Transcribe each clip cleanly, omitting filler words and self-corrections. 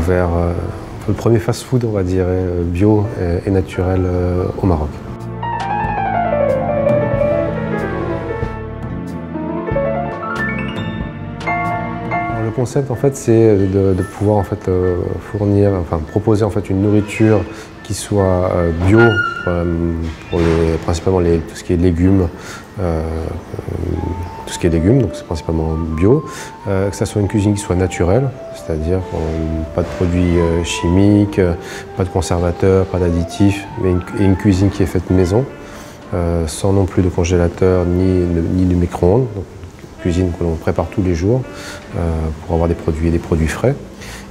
ouvert le premier fast-food, on va dire, bio et naturel au Maroc. Le concept, en fait, c'est de pouvoir en fait, proposer en fait une nourriture qui soit bio pour principalement tout ce qui est légumes, donc c'est principalement bio, que ça soit une cuisine qui soit naturelle, c'est-à-dire pas de produits chimiques, pas de conservateurs, pas d'additifs, mais une cuisine qui est faite maison, sans non plus de congélateur ni de micro-ondes. Cuisine que l'on prépare tous les jours pour avoir des produits frais,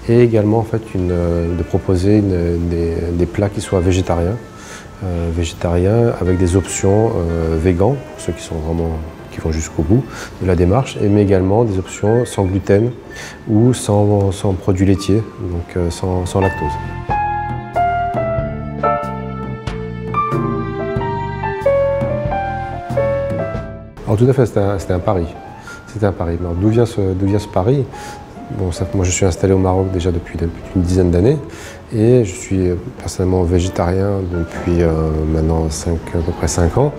et également en fait de proposer des plats qui soient végétariens avec des options véganes pour ceux qui vont jusqu'au bout de la démarche, mais également des options sans gluten ou sans produits laitiers, donc sans lactose. Alors tout à fait, c'était un pari. C'était un pari. D'où vient ce pari? Bon, moi je suis installé au Maroc déjà depuis une dizaine d'années et je suis personnellement végétarien depuis maintenant à peu près 5 ans.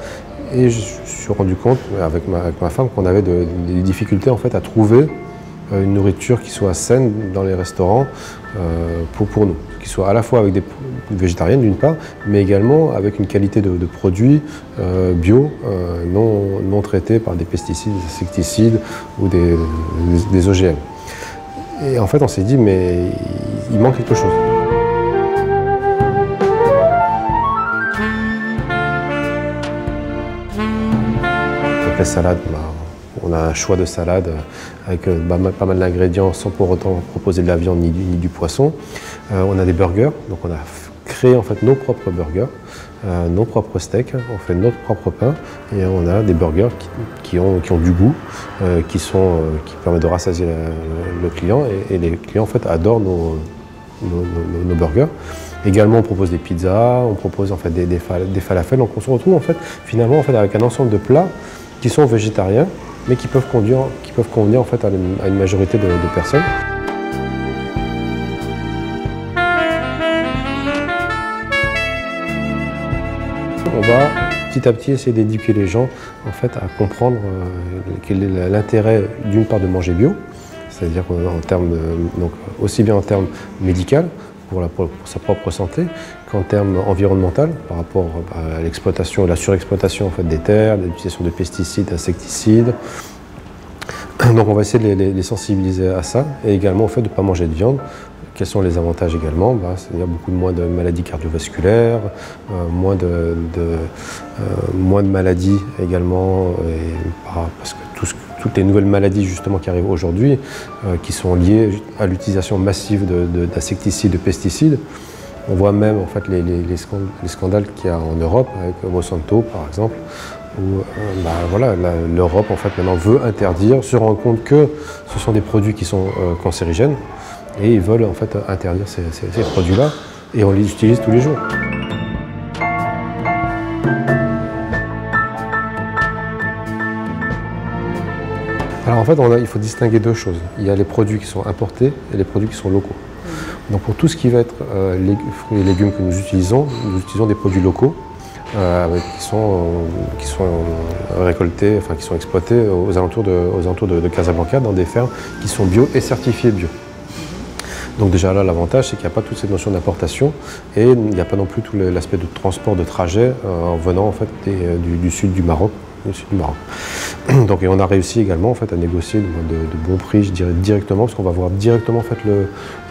Et je me suis rendu compte avec ma femme qu'on avait des difficultés en fait, à trouver une nourriture qui soit saine dans les restaurants pour nous, qui soit à la fois avec des végétariennes d'une part, mais également avec une qualité de produits bio, non traités par des pesticides, des insecticides ou des OGM. Et en fait on s'est dit mais il manque quelque chose. Donc les salades, on a un choix de salade avec pas mal d'ingrédients sans pour autant proposer de la viande ni du poisson. On a des burgers, donc on a créé en fait nos propres burgers, nos propres steaks, on fait notre propre pain et on a des burgers qui ont du goût, qui permettent de rassasier le client et les clients en fait adorent nos burgers. Également on propose des pizzas, on propose en fait des falafels, donc on se retrouve en fait finalement avec un ensemble de plats qui sont végétariens mais qui peuvent convenir en fait à une majorité de personnes. On va petit à petit essayer d'éduquer les gens en fait, à comprendre quel est l'intérêt d'une part de manger bio, c'est-à-dire aussi bien en termes médicaux pour sa propre santé qu'en termes environnementaux par rapport à l'exploitation et la surexploitation en fait, des terres, l'utilisation de pesticides, d'insecticides. Donc on va essayer de les sensibiliser à ça et également au fait de ne pas manger de viande. Quels sont les avantages également? C'est-à-dire beaucoup moins de maladies cardiovasculaires, moins de maladies également, parce que toutes les nouvelles maladies justement qui arrivent aujourd'hui, qui sont liées à l'utilisation massive d'insecticides, de pesticides. On voit même en fait les scandales qu'il y a en Europe avec Monsanto par exemple, où l'Europe en fait maintenant veut interdire, se rend compte que ce sont des produits qui sont cancérigènes. Et ils veulent en fait interdire ces produits-là et on les utilise tous les jours. Alors en fait, il faut distinguer deux choses. Il y a les produits qui sont importés et les produits qui sont locaux. Donc pour tout ce qui va être fruits et légumes que nous utilisons des produits locaux qui sont récoltés, enfin qui sont exploités aux alentours de Casablanca dans des fermes qui sont bio et certifiées bio. Donc déjà là, l'avantage, c'est qu'il n'y a pas toute cette notion d'importation et il n'y a pas non plus tout l'aspect de transport, de trajet en venant en fait, du sud du Maroc. Donc, et on a réussi également en fait, à négocier de bons prix, je dirais directement, parce qu'on va voir directement en fait,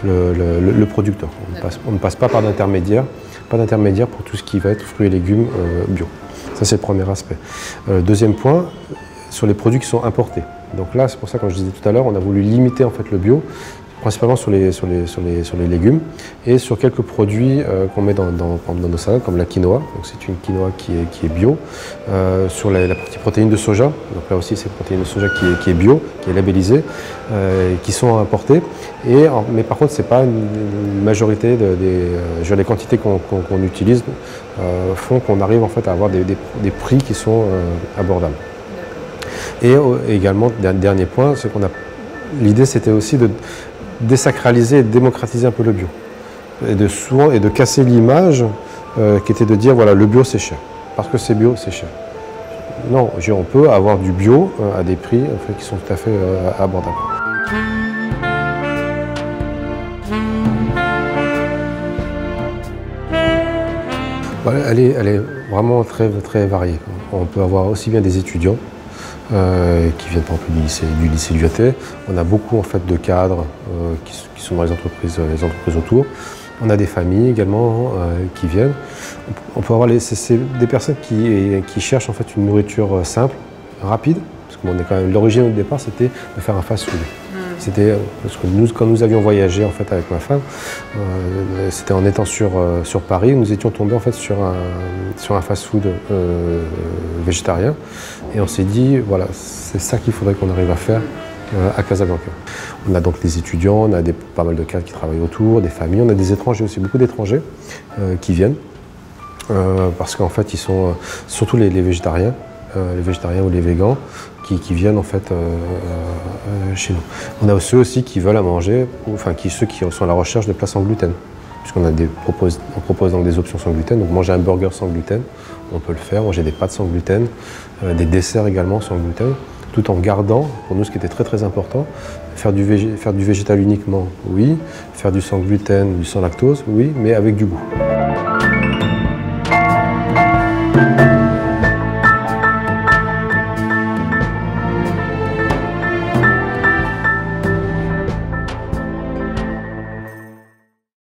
le producteur. On ne passe pas par d'intermédiaire, pour tout ce qui va être fruits et légumes bio. Ça, c'est le premier aspect. Deuxième point, sur les produits qui sont importés. Donc là, c'est pour ça, comme je disais tout à l'heure, on a voulu limiter en fait, le bio, principalement sur les légumes et sur quelques produits qu'on met dans nos salades comme la quinoa, donc c'est une quinoa qui est bio, sur la partie protéines de soja, donc là aussi c'est une protéine de soja qui est bio, qui est labellisée, qui sont importées, mais par contre c'est pas une majorité les quantités qu'on utilise font qu'on arrive en fait à avoir des prix qui sont abordables. Et également, dernier point, c'est l'idée c'était aussi désacraliser et démocratiser un peu le bio. Et de casser l'image qui était de dire voilà, le bio c'est cher. Parce que c'est bio, c'est cher. Non, on peut avoir du bio à des prix en fait, qui sont tout à fait abordables. Elle est vraiment très, très variée. On peut avoir aussi bien des étudiants qui viennent par exemple du lycée Lyautey. On a beaucoup en fait, de cadres qui sont dans les entreprises autour. On a des familles également qui viennent. On peut avoir des personnes qui cherchent en fait, une nourriture simple, rapide. Parce que l'origine au départ, c'était de faire un fast-food. C'était parce que quand nous avions voyagé en fait, avec ma femme, c'était en étant sur Paris, nous étions tombés en fait, sur un fast-food végétarien. Et on s'est dit, voilà, c'est ça qu'il faudrait qu'on arrive à faire à Casablanca. On a donc des étudiants, on a pas mal de cadres qui travaillent autour, des familles, on a des étrangers aussi, beaucoup d'étrangers qui viennent. Parce qu'en fait, ils sont surtout les végétariens ou les végans qui viennent en fait chez nous. On a ceux aussi qui veulent à manger, ceux qui sont à la recherche de plats sans gluten. Puisqu'on propose donc des options sans gluten. Donc manger un burger sans gluten, on peut le faire. Manger des pâtes sans gluten, des desserts également sans gluten, tout en gardant, pour nous ce qui était très très important, faire du végétal uniquement, oui. Faire du sans gluten, du sans lactose, oui, mais avec du goût.